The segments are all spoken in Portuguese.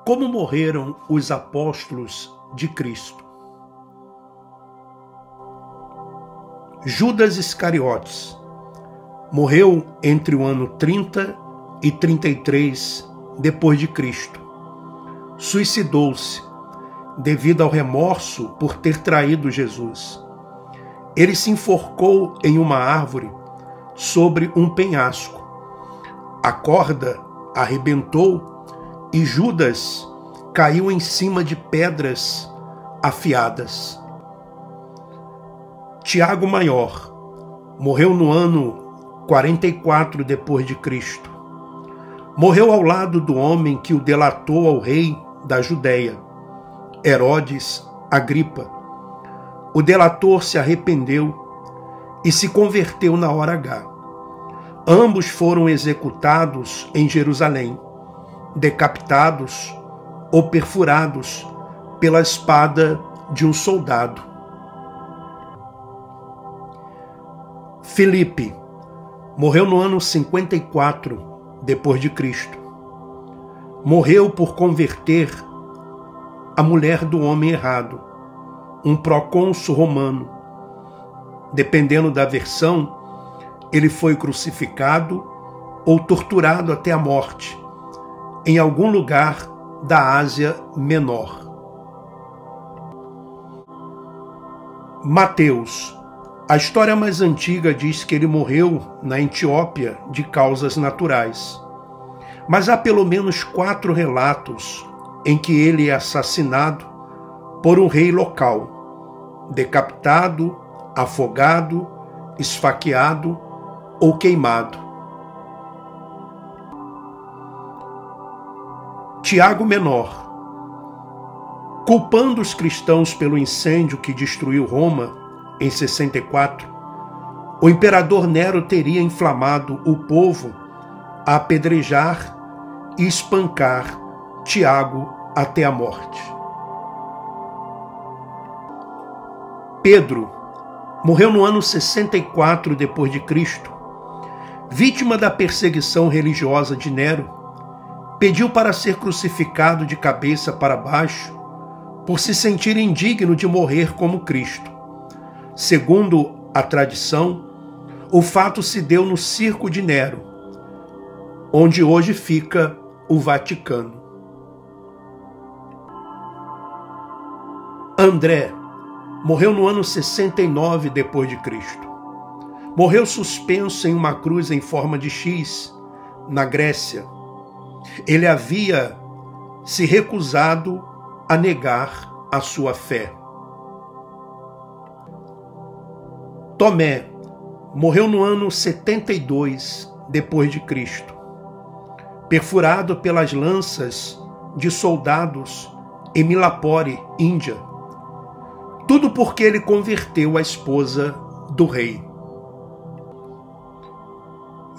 Como morreram os apóstolos de Cristo? Judas Iscariotes morreu entre o ano 30 e 33 depois de Cristo. Suicidou-se devido ao remorso por ter traído Jesus. Ele se enforcou em uma árvore sobre um penhasco. A corda arrebentou e Judas caiu em cima de pedras afiadas. Tiago Maior morreu no ano 44 depois de Cristo. Morreu ao lado do homem que o delatou ao rei da Judéia, Herodes Agripa. O delator se arrependeu e se converteu na hora H. Ambos foram executados em Jerusalém, decapitados ou perfurados pela espada de um soldado. Filipe morreu no ano 54 depois de Cristo. Morreu por converter a mulher do homem errado, um procônsul romano. Dependendo da versão, ele foi crucificado ou torturado até a morte em algum lugar da Ásia Menor. Mateus. A história mais antiga diz que ele morreu na Etiópia de causas naturais. Mas há pelo menos 4 relatos em que ele é assassinado por um rei local, decapitado, afogado, esfaqueado ou queimado. Tiago Menor. Culpando os cristãos pelo incêndio que destruiu Roma em 64, o imperador Nero teria inflamado o povo a apedrejar e espancar Tiago até a morte. Pedro morreu no ano 64 depois de Cristo. Vítima da perseguição religiosa de Nero, pediu para ser crucificado de cabeça para baixo por se sentir indigno de morrer como Cristo. Segundo a tradição, o fato se deu no Circo de Nero, onde hoje fica o Vaticano. André morreu no ano 69 depois de Cristo. Morreu suspenso em uma cruz em forma de X, na Grécia. Ele havia se recusado a negar a sua fé. Tomé morreu no ano 72 depois de Cristo, perfurado pelas lanças de soldados em Milapore, Índia. Tudo porque ele converteu a esposa do rei.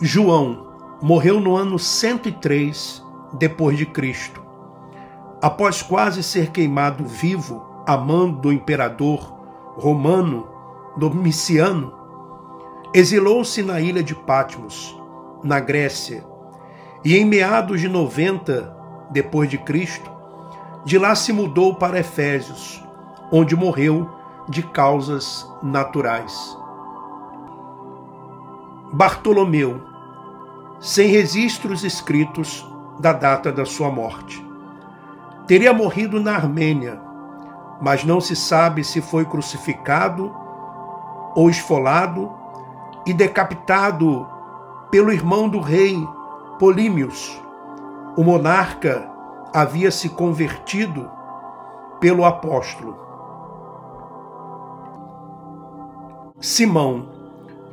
João morreu no ano 103 depois de Cristo. Após quase ser queimado vivo a mão do imperador romano Domiciano, exilou-se na ilha de Patmos, na Grécia, e em meados de 90 depois de Cristo, de lá se mudou para Efésios, onde morreu de causas naturais. Bartolomeu, sem registros escritos da data da sua morte. Teria morrido na Armênia, mas não se sabe se foi crucificado ou esfolado e decapitado pelo irmão do rei Polímios. O monarca havia se convertido pelo apóstolo. Simão,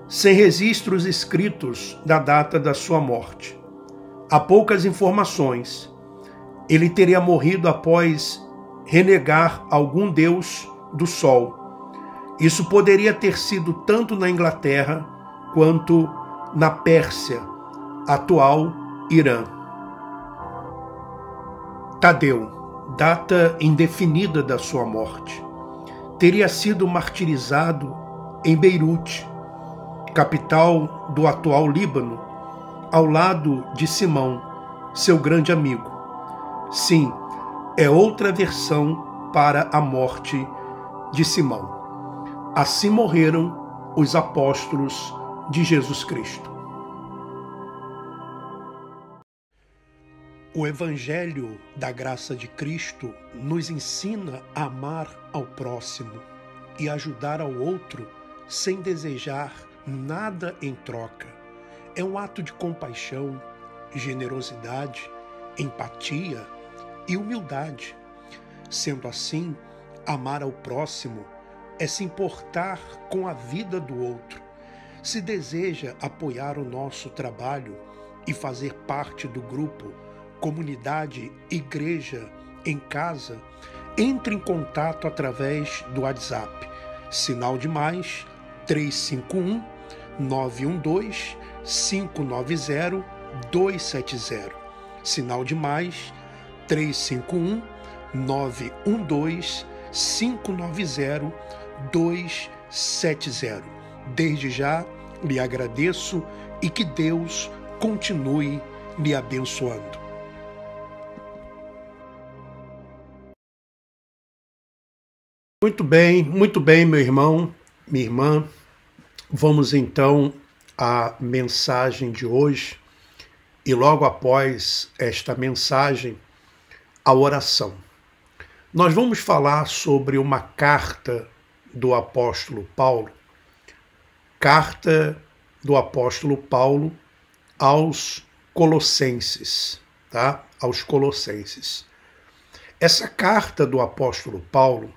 sem registros escritos da data da sua morte. Há poucas informações. Ele teria morrido após renegar algum deus do sol. Isso poderia ter sido tanto na Inglaterra quanto na Pérsia, atual Irã. Tadeu, data indefinida da sua morte. Teria sido martirizado em Beirute, capital do atual Líbano, ao lado de Simão, seu grande amigo. Sim, é outra versão para a morte de Simão. Assim morreram os apóstolos de Jesus Cristo. O Evangelho da Graça de Cristo nos ensina a amar ao próximo e ajudar ao outro sem desejar nada em troca. É um ato de compaixão, generosidade, empatia e humildade. Sendo assim, amar ao próximo é se importar com a vida do outro. Se deseja apoiar o nosso trabalho e fazer parte do grupo, comunidade, igreja, em casa, entre em contato através do WhatsApp. Sinal de mais 351 912 590 270. Sinal de mais 351 912 590 270. Desde já lhe agradeço e que Deus continue lhe abençoando. Muito bem, meu irmão, minha irmã. Vamos então à mensagem de hoje e logo após esta mensagem, a oração. Nós vamos falar sobre uma carta do apóstolo Paulo, carta do apóstolo Paulo aos Colossenses, tá? Aos Colossenses. Essa carta do apóstolo Paulo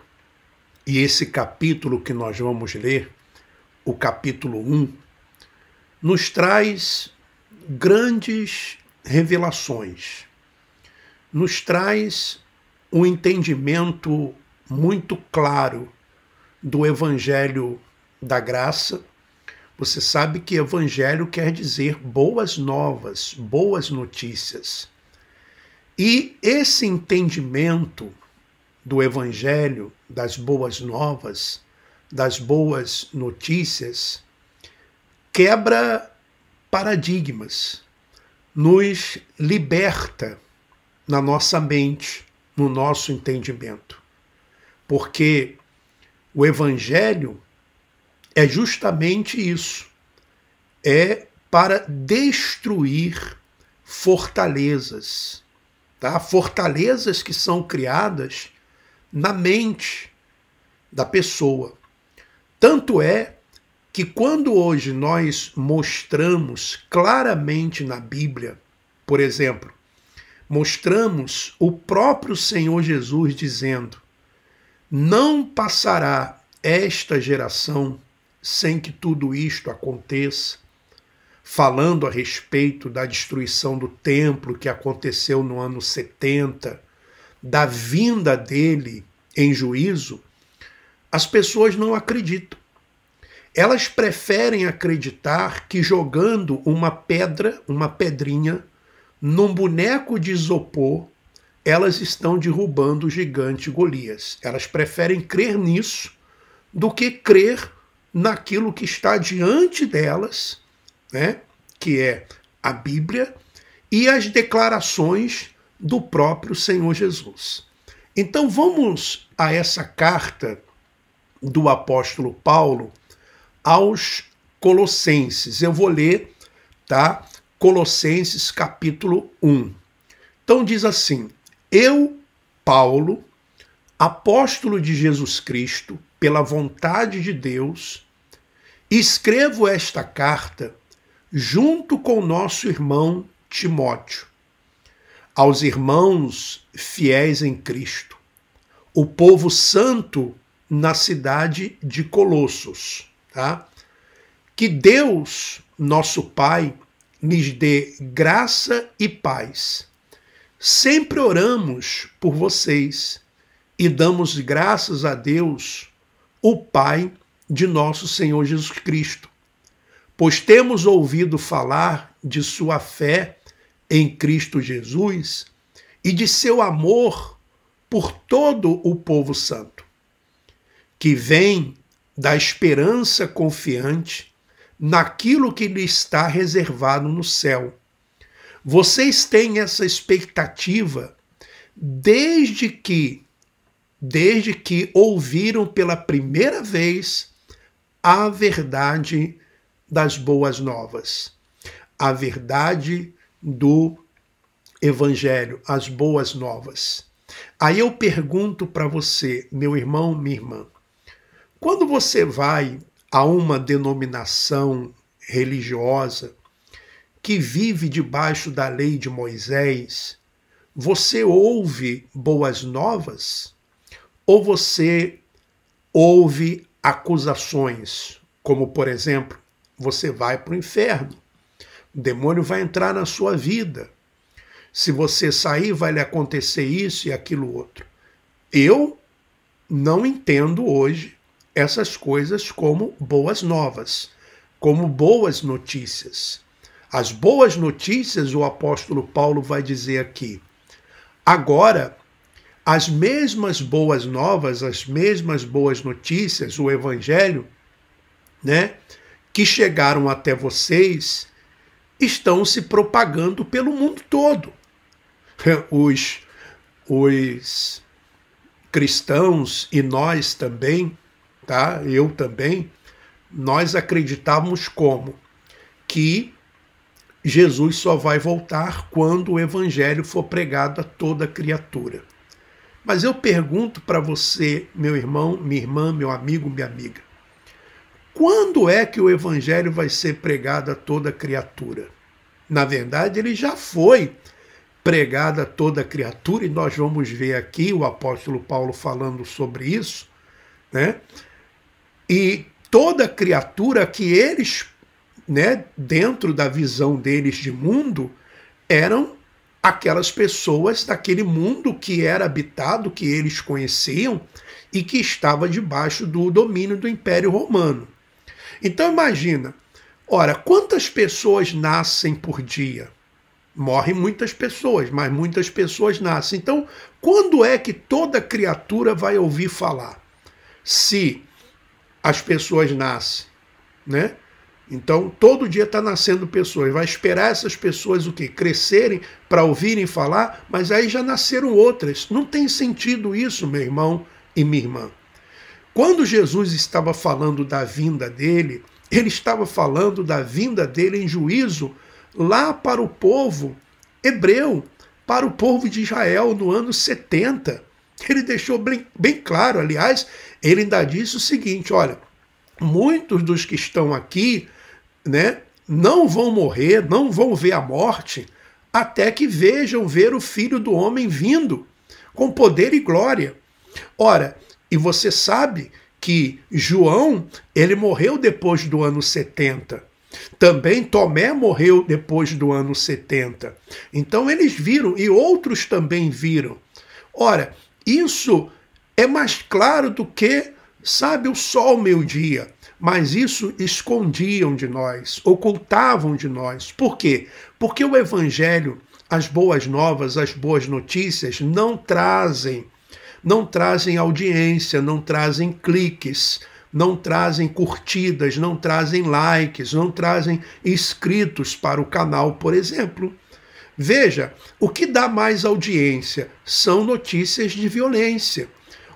e esse capítulo que nós vamos ler, o capítulo 1, nos traz grandes revelações, nos traz um entendimento muito claro do Evangelho da Graça. Você sabe que Evangelho quer dizer boas novas, boas notícias. E esse entendimento do Evangelho, das boas novas, das boas notícias, quebra paradigmas, nos liberta na nossa mente, no nosso entendimento. Porque o Evangelho é justamente isso, é para destruir fortalezas, tá? Fortalezas que são criadas na mente da pessoa. Tanto é que quando hoje nós mostramos claramente na Bíblia, por exemplo, mostramos o próprio Senhor Jesus dizendo: não passará esta geração sem que tudo isto aconteça, falando a respeito da destruição do templo que aconteceu no ano 70, da vinda dele em juízo, as pessoas não acreditam. Elas preferem acreditar que jogando uma pedra, uma pedrinha, num boneco de isopor, elas estão derrubando o gigante Golias. Elas preferem crer nisso do que crer naquilo que está diante delas, né, que é a Bíblia e as declarações do próprio Senhor Jesus. Então vamos a essa carta do apóstolo Paulo aos Colossenses. Eu vou ler, tá? Colossenses capítulo 1. Então diz assim: eu, Paulo, apóstolo de Jesus Cristo, pela vontade de Deus, escrevo esta carta junto com nosso irmão Timóteo, aos irmãos fiéis em Cristo, o povo santo na cidade de Colossos, tá? Que Deus, nosso Pai, lhes dê graça e paz. Sempre oramos por vocês e damos graças a Deus, o Pai de nosso Senhor Jesus Cristo, pois temos ouvido falar de sua fé em Cristo Jesus e de seu amor por todo o povo santo, que vem da esperança confiante naquilo que lhe está reservado no céu. Vocês têm essa expectativa desde que ouviram pela primeira vez a verdade das boas novas, a verdade do Evangelho, as boas novas. Aí eu pergunto para você, meu irmão, minha irmã, quando você vai a uma denominação religiosa que vive debaixo da lei de Moisés, você ouve boas novas ou você ouve acusações? Como, por exemplo, você vai para o inferno, o demônio vai entrar na sua vida. Se você sair, vai lhe acontecer isso e aquilo outro. Eu não entendo hoje essas coisas como boas novas, como boas notícias. As boas notícias, o apóstolo Paulo vai dizer aqui. Agora, as mesmas boas novas, as mesmas boas notícias, o evangelho, né, que chegaram até vocês, estão se propagando pelo mundo todo. Os cristãos e nós também, tá? Eu também, nós acreditávamos como? Que Jesus só vai voltar quando o evangelho for pregado a toda criatura. Mas eu pergunto para você, meu irmão, minha irmã, meu amigo, minha amiga, quando é que o evangelho vai ser pregado a toda criatura? Na verdade, ele já foi pregado a toda criatura, e nós vamos ver aqui o apóstolo Paulo falando sobre isso, né? E toda criatura que eles, né, dentro da visão deles de mundo, eram aquelas pessoas daquele mundo que era habitado, que eles conheciam e que estava debaixo do domínio do Império Romano. Então imagina, ora, quantas pessoas nascem por dia? Morrem muitas pessoas, mas muitas pessoas nascem. Então, quando é que toda criatura vai ouvir falar? Se as pessoas nascem, né? Então, todo dia está nascendo pessoas. Vai esperar essas pessoas o quê? Crescerem para ouvirem falar, mas aí já nasceram outras. Não tem sentido isso, meu irmão e minha irmã. Quando Jesus estava falando da vinda dele, ele estava falando da vinda dele em juízo lá para o povo hebreu, para o povo de Israel no ano 70. Ele deixou bem claro, aliás, ele ainda disse o seguinte, olha, muitos dos que estão aqui, né, não vão morrer, não vão ver a morte, até que vejam ver o Filho do Homem vindo, com poder e glória. Ora, e você sabe que João, ele morreu depois do ano 70. Também Tomé morreu depois do ano 70. Então eles viram, e outros também viram. Ora, isso é mais claro do que, sabe, o sol meio-dia. Mas isso escondiam de nós, ocultavam de nós. Por quê? Porque o evangelho, as boas novas, as boas notícias não trazem audiência, não trazem cliques, não trazem curtidas, não trazem likes, não trazem inscritos para o canal, por exemplo. Veja, o que dá mais audiência são notícias de violência.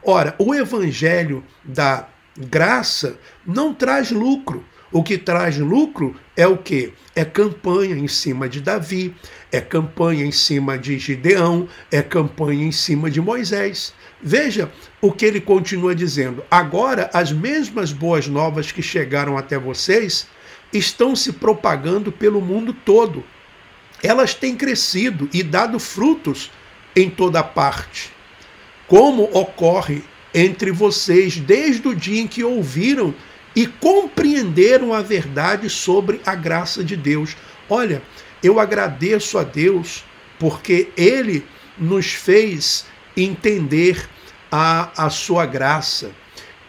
Ora, o evangelho da graça não traz lucro. O que traz lucro é o quê? É campanha em cima de Davi, é campanha em cima de Gideão, é campanha em cima de Moisés. Veja o que ele continua dizendo. Agora, as mesmas boas novas que chegaram até vocês estão se propagando pelo mundo todo. Elas têm crescido e dado frutos em toda parte. Como ocorre entre vocês desde o dia em que ouviram e compreenderam a verdade sobre a graça de Deus. Olha, eu agradeço a Deus porque Ele nos fez entender a sua graça.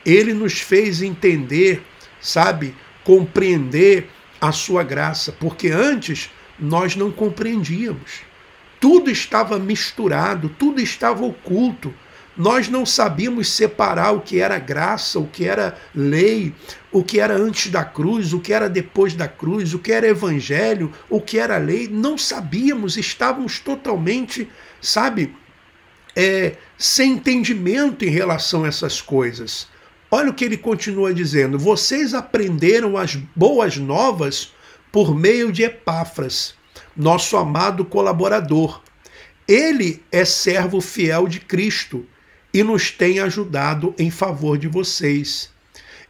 Ele nos fez entender, sabe, compreender a sua graça, porque antes nós não compreendíamos. Tudo estava misturado, tudo estava oculto. Nós não sabíamos separar o que era graça, o que era lei, o que era antes da cruz, o que era depois da cruz, o que era evangelho, o que era lei. Não sabíamos, estávamos totalmente, sabe, sem entendimento em relação a essas coisas. Olha o que ele continua dizendo: vocês aprenderam as boas novas por meio de Epáfras, nosso amado colaborador. Ele é servo fiel de Cristo e nos tem ajudado em favor de vocês.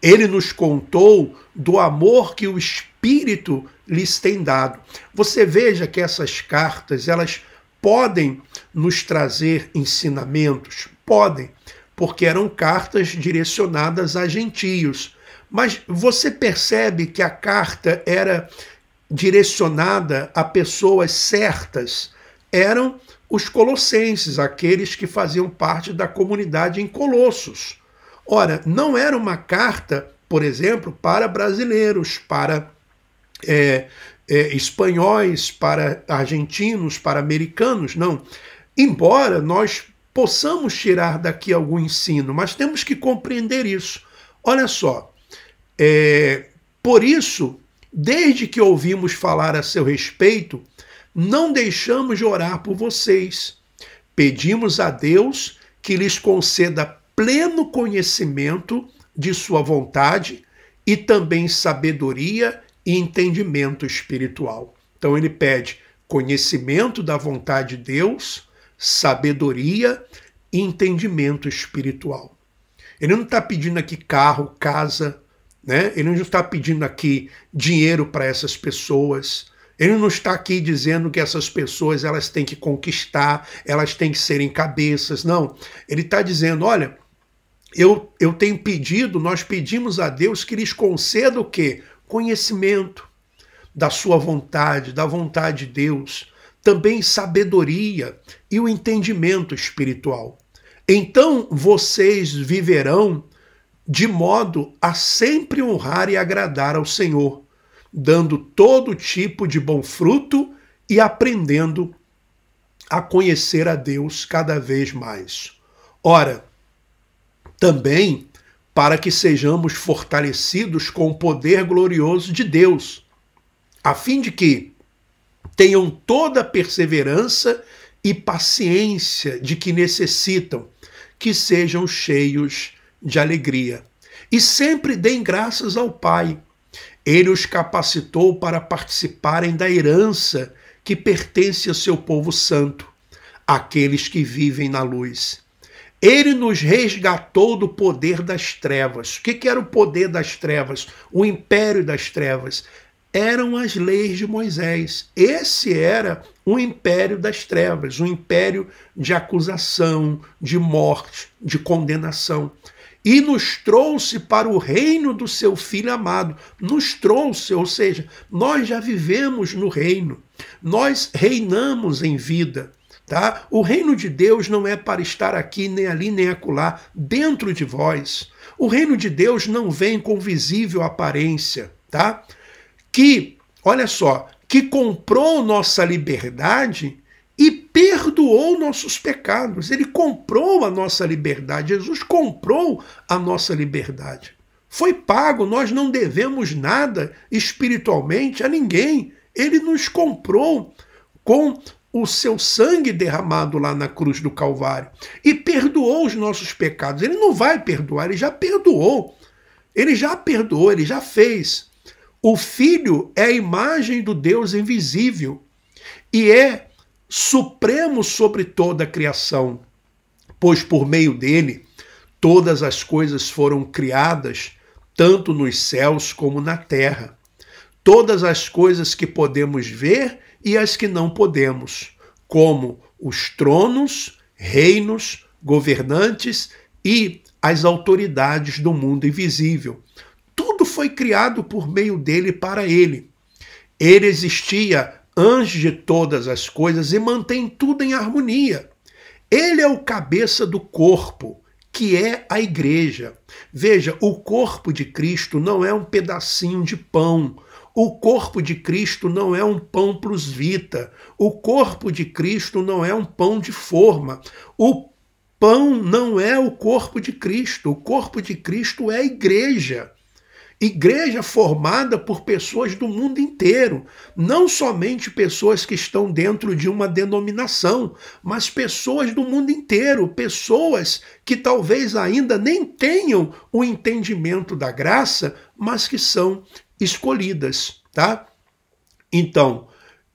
Ele nos contou do amor que o Espírito lhes tem dado. Você veja que essas cartas, elas podem nos trazer ensinamentos? Podem, porque eram cartas direcionadas a gentios. Mas você percebe que a carta era direcionada a pessoas certas? Eram os colossenses, aqueles que faziam parte da comunidade em Colossos. Ora, não era uma carta, por exemplo, para brasileiros, para espanhóis, para argentinos, para americanos, não. Embora nós possamos tirar daqui algum ensino, mas temos que compreender isso. Olha só, por isso, desde que ouvimos falar a seu respeito, não deixamos de orar por vocês. Pedimos a Deus que lhes conceda pleno conhecimento de sua vontade e também sabedoria e entendimento espiritual. Então ele pede conhecimento da vontade de Deus, sabedoria e entendimento espiritual. Ele não está pedindo aqui carro, casa, né? Ele não está pedindo aqui dinheiro para essas pessoas. Ele não está aqui dizendo que essas pessoas elas têm que conquistar, elas têm que serem cabeças. Não. Ele está dizendo, olha, eu tenho pedido, nós pedimos a Deus que lhes conceda o quê? Conhecimento da sua vontade, da vontade de Deus, também sabedoria e o entendimento espiritual. Então vocês viverão de modo a sempre honrar e agradar ao Senhor, dando todo tipo de bom fruto e aprendendo a conhecer a Deus cada vez mais. Ora, também para que sejamos fortalecidos com o poder glorioso de Deus, a fim de que tenham toda a perseverança e paciência de que necessitam, que sejam cheios de alegria. E sempre deem graças ao Pai. Ele os capacitou para participarem da herança que pertence ao seu povo santo, aqueles que vivem na luz. Ele nos resgatou do poder das trevas. O que era o poder das trevas? O império das trevas. Eram as leis de Moisés. Esse era o império das trevas, um império de acusação, de morte, de condenação. E nos trouxe para o reino do seu Filho amado. Nos trouxe, ou seja, nós já vivemos no reino. Nós reinamos em vida. Tá? O reino de Deus não é para estar aqui, nem ali, nem acolá, dentro de vós. O reino de Deus não vem com visível aparência, tá? Que, olha só, que comprou nossa liberdade e perdoou nossos pecados. Ele comprou a nossa liberdade. Jesus comprou a nossa liberdade. Foi pago, nós não devemos nada espiritualmente a ninguém. Ele nos comprou com o seu sangue derramado lá na cruz do Calvário e perdoou os nossos pecados. Ele não vai perdoar, ele já perdoou. Ele já perdoou, ele já fez. O Filho é a imagem do Deus invisível e é supremo sobre toda a criação, pois por meio dele todas as coisas foram criadas, tanto nos céus como na terra. Todas as coisas que podemos ver e as que não podemos, como os tronos, reinos, governantes e as autoridades do mundo invisível. Tudo foi criado por meio dele e para ele. Ele existia antes de todas as coisas e mantém tudo em harmonia. Ele é o cabeça do corpo, que é a igreja. Veja, o corpo de Cristo não é um pedacinho de pão. O corpo de Cristo não é um pão plus vita. O corpo de Cristo não é um pão de forma. O pão não é o corpo de Cristo. O corpo de Cristo é a igreja. Igreja formada por pessoas do mundo inteiro, não somente pessoas que estão dentro de uma denominação, mas pessoas do mundo inteiro, pessoas que talvez ainda nem tenham o entendimento da graça, mas que são escolhidas, tá? Então,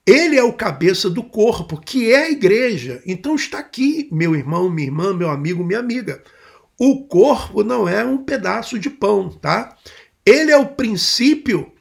ele é o cabeça do corpo, que é a igreja. Então está aqui, meu irmão, minha irmã, meu amigo, minha amiga. O corpo não é um pedaço de pão, tá? Ele é o princípio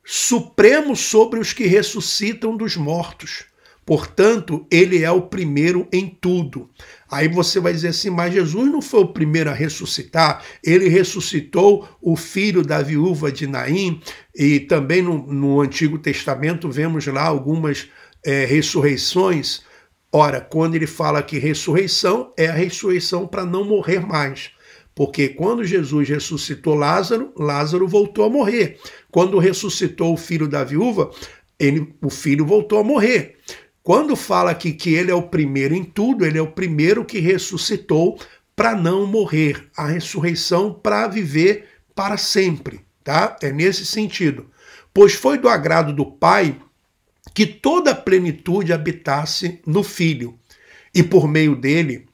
supremo sobre os que ressuscitam dos mortos. Portanto, ele é o primeiro em tudo. Aí você vai dizer assim, mas Jesus não foi o primeiro a ressuscitar, ele ressuscitou o filho da viúva de Naim, e também no Antigo Testamento vemos lá algumas ressurreições. Ora, quando ele fala que ressurreição, é a ressurreição para não morrer mais. Porque quando Jesus ressuscitou Lázaro, Lázaro voltou a morrer. Quando ressuscitou o filho da viúva, o filho voltou a morrer. Quando fala aqui que ele é o primeiro em tudo, ele é o primeiro que ressuscitou para não morrer. A ressurreição para viver para sempre, tá? É nesse sentido. Pois foi do agrado do Pai que toda a plenitude habitasse no Filho, e por meio dele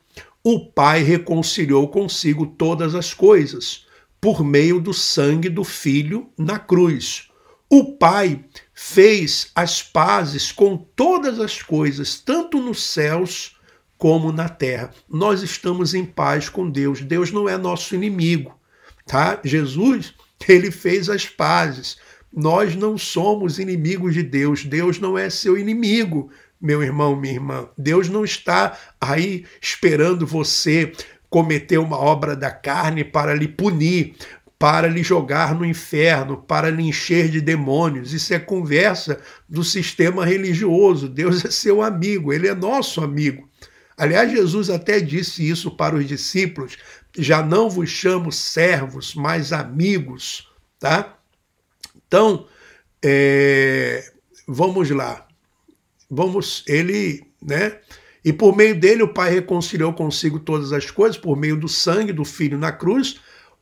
o Pai reconciliou consigo todas as coisas, por meio do sangue do Filho na cruz. O Pai fez as pazes com todas as coisas, tanto nos céus como na terra. Nós estamos em paz com Deus. Deus não é nosso inimigo, tá? Jesus, ele fez as pazes. Nós não somos inimigos de Deus. Deus não é seu inimigo, meu irmão, minha irmã. Deus não está aí esperando você cometer uma obra da carne para lhe punir, para lhe jogar no inferno, para lhe encher de demônios. Isso é conversa do sistema religioso. Deus é seu amigo, ele é nosso amigo. Aliás, Jesus até disse isso para os discípulos: já não vos chamo servos, mas amigos, tá? Então, vamos lá. E por meio dele o Pai reconciliou consigo todas as coisas, por meio do sangue do Filho na cruz.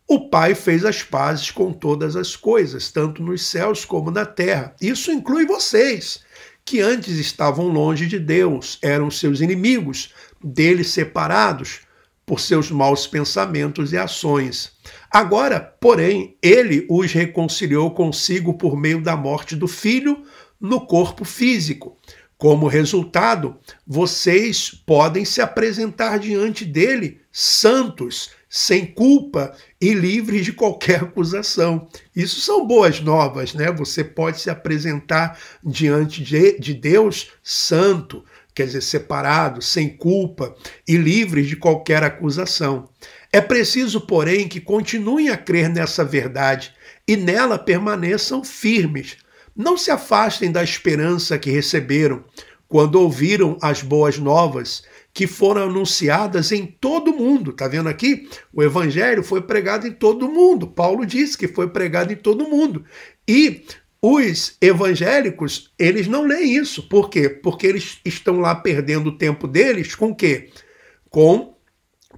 O Pai fez as pazes com todas as coisas, tanto nos céus como na terra. Isso inclui vocês, que antes estavam longe de Deus, eram seus inimigos, dele separados por seus maus pensamentos e ações. Agora, porém, ele os reconciliou consigo por meio da morte do Filho no corpo físico. Como resultado, vocês podem se apresentar diante dele santos, sem culpa e livres de qualquer acusação. Isso são boas novas, né? Você pode se apresentar diante de Deus santo, quer dizer, separado, sem culpa e livres de qualquer acusação. É preciso, porém, que continuem a crer nessa verdade e nela permaneçam firmes. Não se afastem da esperança que receberam quando ouviram as boas novas que foram anunciadas em todo o mundo. Está vendo aqui? O evangelho foi pregado em todo o mundo. Paulo disse que foi pregado em todo o mundo. E os evangélicos, eles não leem isso. Por quê? Porque eles estão lá perdendo o tempo deles com o quê? Com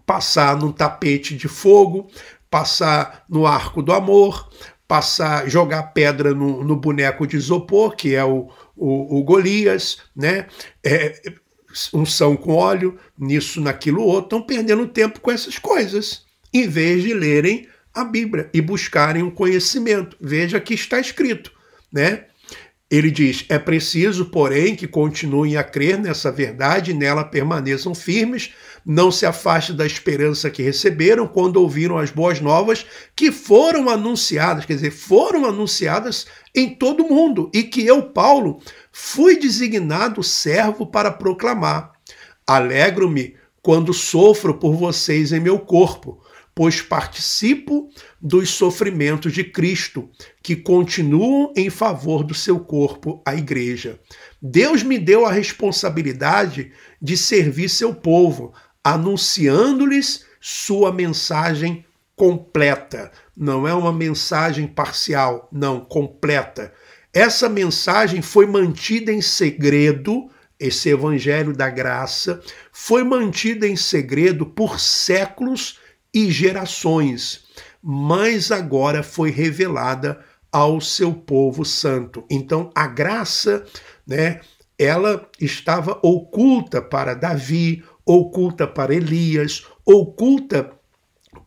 passar num tapete de fogo, passar no arco do amor, jogar pedra no boneco de isopor, que é o Golias, né? Unção com óleo, nisso, naquilo outro, estão perdendo tempo com essas coisas, em vez de lerem a Bíblia e buscarem um conhecimento. Veja que está escrito, né? Ele diz, é preciso, porém, que continuem a crer nessa verdade e nela permaneçam firmes, não se afastem da esperança que receberam quando ouviram as boas novas que foram anunciadas, quer dizer, foram anunciadas em todo o mundo, e que eu, Paulo, fui designado servo para proclamar. Alegro-me quando sofro por vocês em meu corpo, pois participo dos sofrimentos de Cristo, que continuam em favor do seu corpo, a igreja. Deus me deu a responsabilidade de servir seu povo, anunciando-lhes sua mensagem completa. Não é uma mensagem parcial, não, completa. Essa mensagem foi mantida em segredo, esse evangelho da graça, foi mantida em segredo por séculos e gerações, mas agora foi revelada ao seu povo santo. Então, a graça, né, ela estava oculta para Davi, oculta para Elias, oculta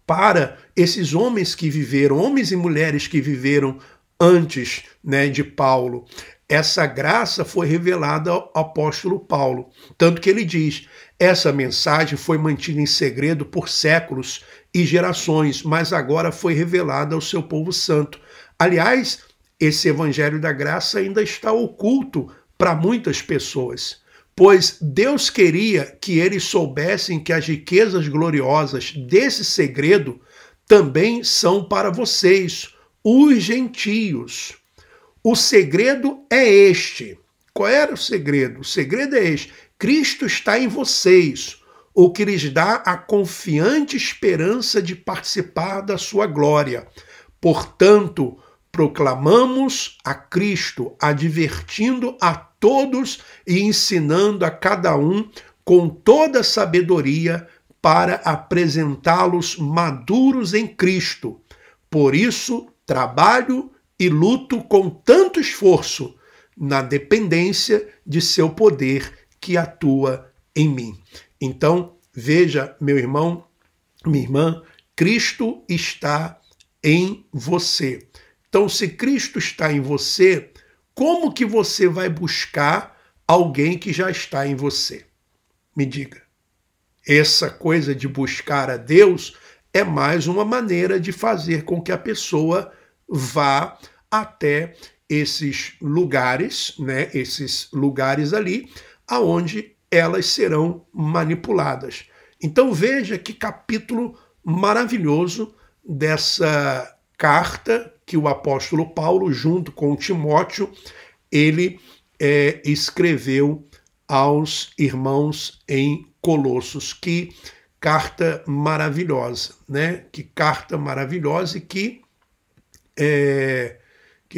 para esses homens que viveram, homens e mulheres que viveram antes, né, de Paulo. Essa graça foi revelada ao apóstolo Paulo. Tanto que ele diz, essa mensagem foi mantida em segredo por séculos e gerações, mas agora foi revelada ao seu povo santo. Aliás, esse evangelho da graça ainda está oculto para muitas pessoas, pois Deus queria que eles soubessem que as riquezas gloriosas desse segredo também são para vocês, os gentios. O segredo é este. Qual era o segredo? O segredo é este. Cristo está em vocês, o que lhes dá a confiante esperança de participar da sua glória. Portanto, proclamamos a Cristo, advertindo a todos e ensinando a cada um com toda sabedoria para apresentá-los maduros em Cristo. Por isso, trabalho e luto com tanto esforço na dependência de seu poder que atua em mim. Então, veja, meu irmão, minha irmã, Cristo está em você. Então, se Cristo está em você, como que você vai buscar alguém que já está em você? Me diga. Essa coisa de buscar a Deus é mais uma maneira de fazer com que a pessoa vá até esses lugares, né? Esses lugares ali, aonde elas serão manipuladas. Então veja que capítulo maravilhoso dessa carta que o apóstolo Paulo, junto com Timóteo, ele escreveu aos irmãos em Colossos. Que carta maravilhosa, né? Que carta maravilhosa e que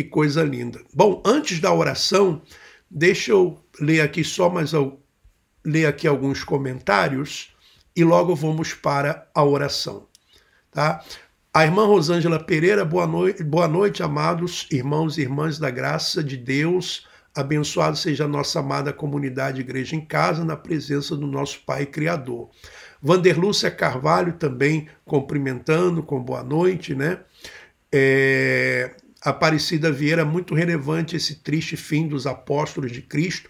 coisa linda. Bom, antes da oração, deixa eu ler aqui ler aqui alguns comentários e logo vamos para a oração, tá? A irmã Rosângela Pereira, boa noite, amados irmãos e irmãs da graça de Deus. Abençoado seja a nossa amada comunidade Igreja em Casa, na presença do nosso Pai Criador. Vanderlúcia Carvalho também cumprimentando com boa noite, né? Aparecida Vieira, muito relevante esse triste fim dos apóstolos de Cristo,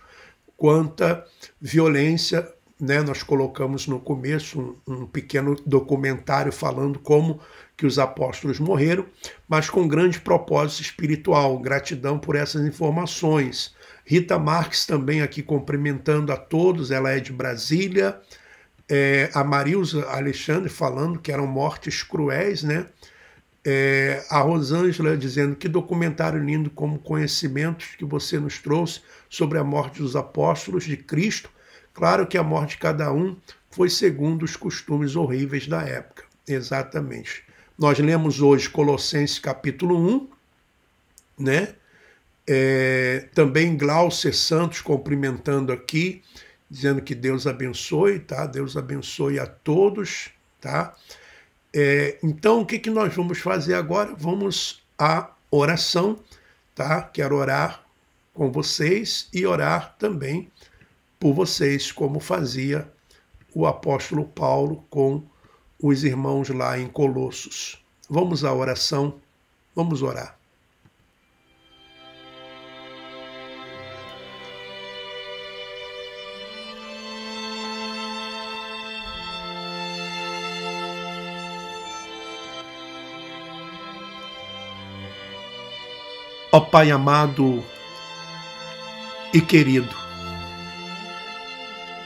quanta violência, né? Nós colocamos no começo um pequeno documentário falando como que os apóstolos morreram, mas com grande propósito espiritual. Gratidão por essas informações. Rita Marques também aqui cumprimentando a todos, ela é de Brasília. A Marilza Alexandre falando que eram mortes cruéis, né? A Rosângela dizendo que documentário lindo, como conhecimentos que você nos trouxe sobre a morte dos apóstolos de Cristo. Claro que a morte de cada um foi segundo os costumes horríveis da época. Exatamente. Nós lemos hoje Colossenses capítulo 1, né? Também Glaucer Santos cumprimentando aqui, dizendo que Deus abençoe, tá? Deus abençoe a todos, tá? Então, o que nós vamos fazer agora? Vamos à oração, tá? Quero orar com vocês e orar também por vocês, como fazia o apóstolo Paulo com os irmãos lá em Colossos. Vamos à oração, vamos orar. Ó Pai amado e querido,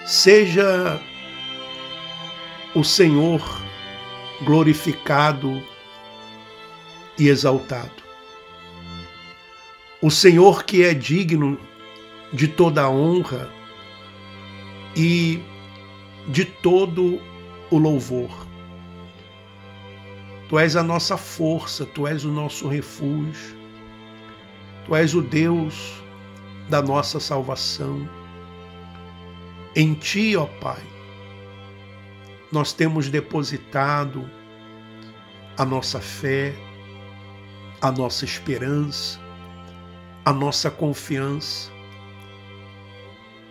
seja o Senhor glorificado e exaltado. O Senhor que é digno de toda a honra e de todo o louvor. Tu és a nossa força, Tu és o nosso refúgio, Tu és o Deus da nossa salvação. Em Ti, ó Pai, nós temos depositado a nossa fé, a nossa esperança, a nossa confiança,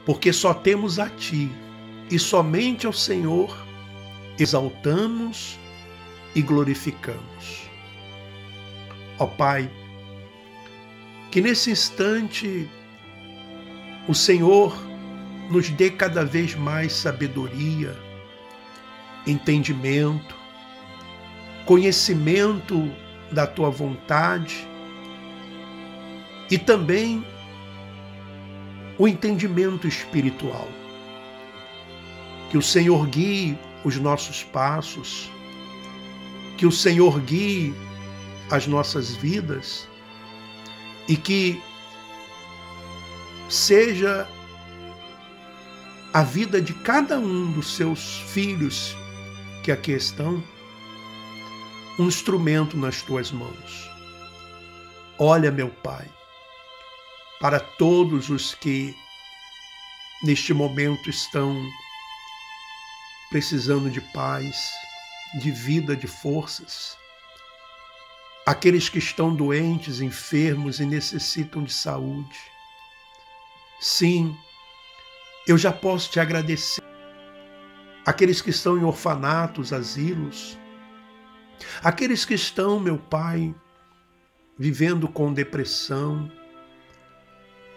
porque só temos a Ti e somente ao Senhor exaltamos e glorificamos. Ó Pai, que nesse instante o Senhor nos dê cada vez mais sabedoria, entendimento, conhecimento da Tua vontade e também o entendimento espiritual. Que o Senhor guie os nossos passos, que o Senhor guie as nossas vidas e que seja a vida de cada um dos seus filhos que aqui estão um instrumento nas Tuas mãos. Olha, meu Pai, para todos os que neste momento estão precisando de paz, de vida, de forças, aqueles que estão doentes, enfermos e necessitam de saúde. Sim, eu já posso Te agradecer. Aqueles que estão em orfanatos, asilos, aqueles que estão, meu Pai, vivendo com depressão,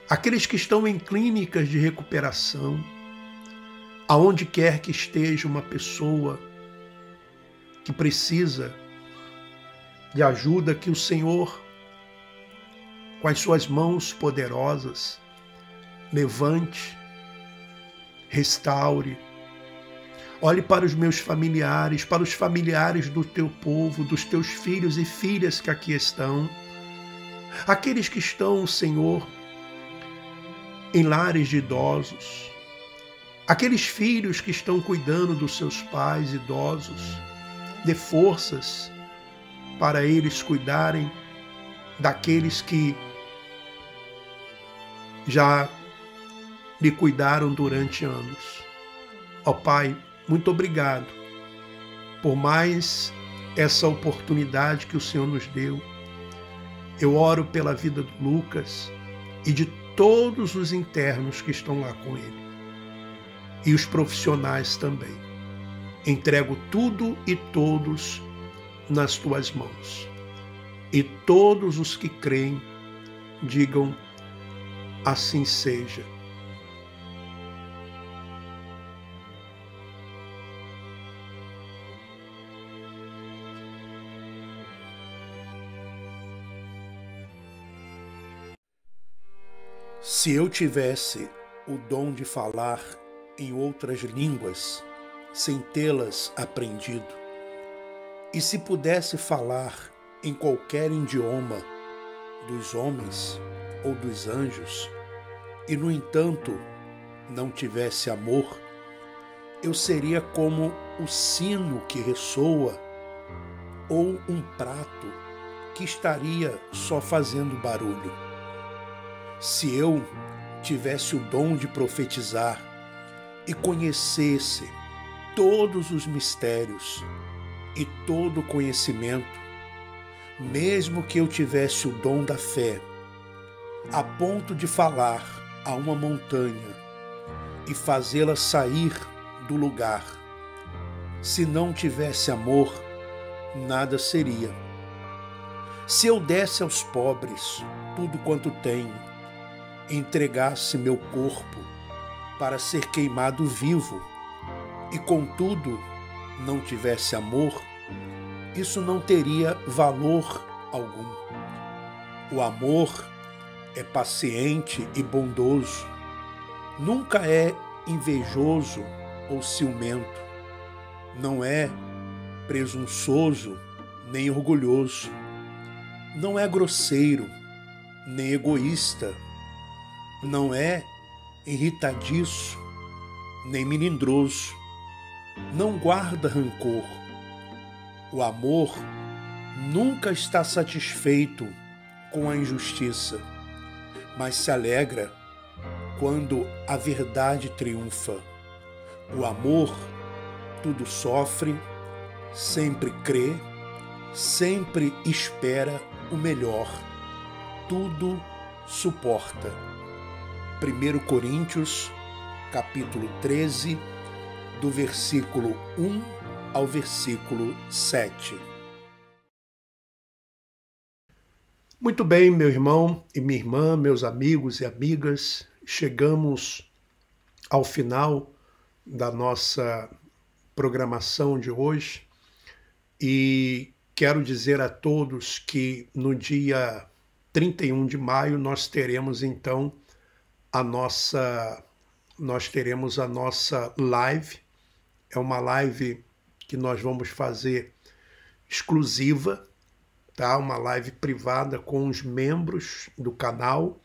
aqueles que estão em clínicas de recuperação, aonde quer que esteja uma pessoa que precisa de ajuda, que o Senhor, com as Suas mãos poderosas, levante, restaure. Olhe para os meus familiares, para os familiares do Teu povo, dos Teus filhos e filhas que aqui estão, aqueles que estão, Senhor, em lares de idosos, aqueles filhos que estão cuidando dos seus pais idosos, dê forças para eles cuidarem daqueles que já lhe cuidaram durante anos. Ó Pai, muito obrigado por mais essa oportunidade que o Senhor nos deu. Eu oro pela vida do Lucas e de todos os internos que estão lá com ele. E os profissionais também. Entrego tudo e todos nas Tuas mãos. E todos os que creem, digam, assim seja. Se eu tivesse o dom de falar em outras línguas, sem tê-las aprendido, e se pudesse falar em qualquer idioma dos homens ou dos anjos, e no entanto não tivesse amor, eu seria como o sino que ressoa ou um prato que estaria só fazendo barulho. Se eu tivesse o dom de profetizar e conhecesse todos os mistérios e todo o conhecimento, mesmo que eu tivesse o dom da fé, a ponto de falar a uma montanha e fazê-la sair do lugar, se não tivesse amor, nada seria. Se eu desse aos pobres tudo quanto tenho, entregasse meu corpo para ser queimado vivo e, contudo, não tivesse amor, isso não teria valor algum. O amor é paciente e bondoso, nunca é invejoso ou ciumento, não é presunçoso nem orgulhoso, não é grosseiro nem egoísta, não é irritadiço, nem melindroso, não guarda rancor. O amor nunca está satisfeito com a injustiça, mas se alegra quando a verdade triunfa. O amor tudo sofre, sempre crê, sempre espera o melhor, tudo suporta. 1 Coríntios, capítulo 13, do versículo 1 ao versículo 7. Muito bem, meu irmão e minha irmã, meus amigos e amigas, chegamos ao final da nossa programação de hoje e quero dizer a todos que no dia 31 de maio nós teremos então a nossa live. É uma live que nós vamos fazer exclusiva, tá? Uma live privada com os membros do canal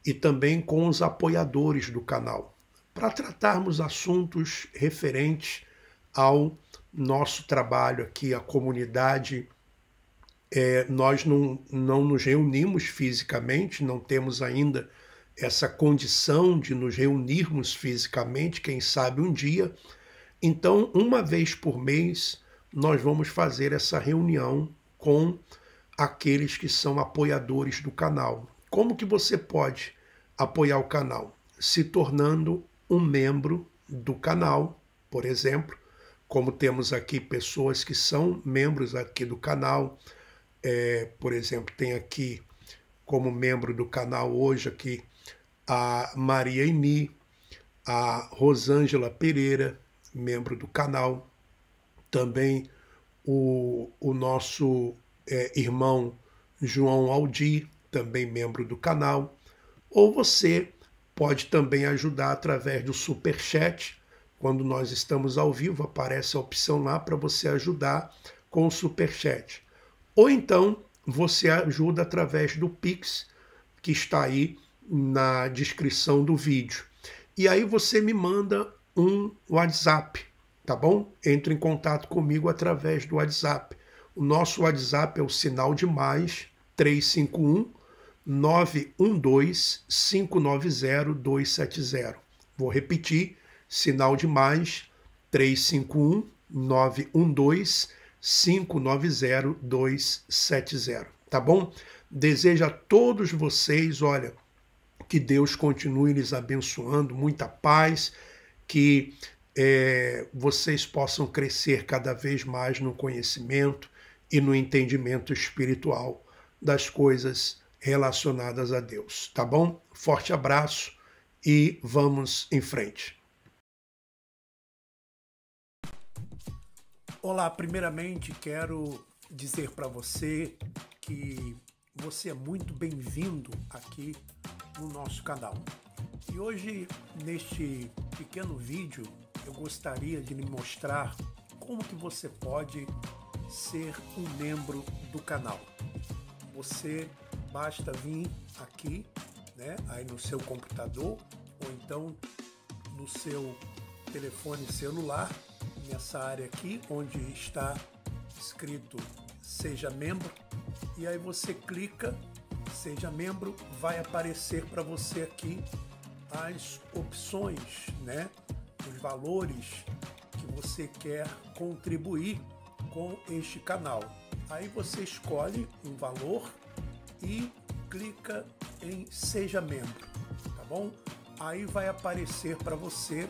e também com os apoiadores do canal, para tratarmos assuntos referentes ao nosso trabalho aqui, a comunidade. Nós não nos reunimos fisicamente, não temos ainda essa condição de nos reunirmos fisicamente, quem sabe um dia. Então, uma vez por mês, nós vamos fazer essa reunião com aqueles que são apoiadores do canal. Como que você pode apoiar o canal? Se tornando um membro do canal, por exemplo, como temos aqui pessoas que são membros aqui do canal. Por exemplo, tem aqui como membro do canal hoje aqui a Maria Eni, a Rosângela Pereira, membro do canal, também o nosso irmão João Aldir, também membro do canal. Ou você pode também ajudar através do Superchat. Quando nós estamos ao vivo, aparece a opção lá para você ajudar com o Superchat. Ou então você ajuda através do Pix, que está aí na descrição do vídeo. E aí você me manda um WhatsApp, tá bom? Entre em contato comigo através do WhatsApp. O nosso WhatsApp é o sinal de mais 351 912 590 270. Vou repetir, sinal de mais 351 912 590 270, tá bom? Desejo a todos vocês, olha, que Deus continue lhes abençoando, muita paz, que vocês possam crescer cada vez mais no conhecimento e no entendimento espiritual das coisas relacionadas a Deus, tá bom? Forte abraço e vamos em frente. Olá, primeiramente quero dizer para você que você é muito bem-vindo aqui no nosso canal. E hoje, neste pequeno vídeo, eu gostaria de lhe mostrar como que você pode ser um membro do canal. Você basta vir aqui, né, aí no seu computador ou então no seu telefone celular, nessa área aqui onde está escrito Seja Membro, e aí você clica Seja Membro, vai aparecer para você aqui as opções, né, os valores que você quer contribuir com este canal. Aí você escolhe um valor e clica em Seja Membro, tá bom? Aí vai aparecer para você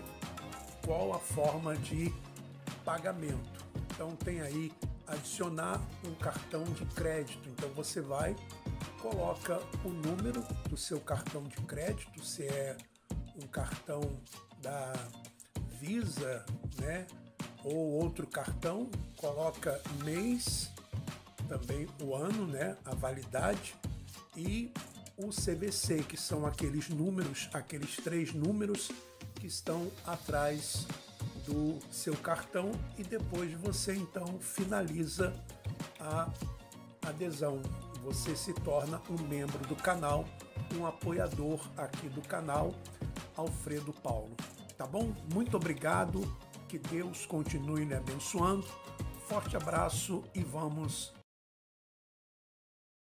qual a forma de pagamento. Então tem aí adicionar um cartão de crédito. Então você vai, coloca o número do seu cartão de crédito, se é um cartão da Visa, né, ou outro cartão, coloca mês, também o ano, né, a validade, e o CVC, que são aqueles números, aqueles 3 números que estão atrás do seu cartão, e depois você então finaliza a adesão. Você se torna um membro do canal, um apoiador aqui do canal Alfredo Paulo. Tá bom? Muito obrigado, que Deus continue lhe abençoando. Forte abraço e vamos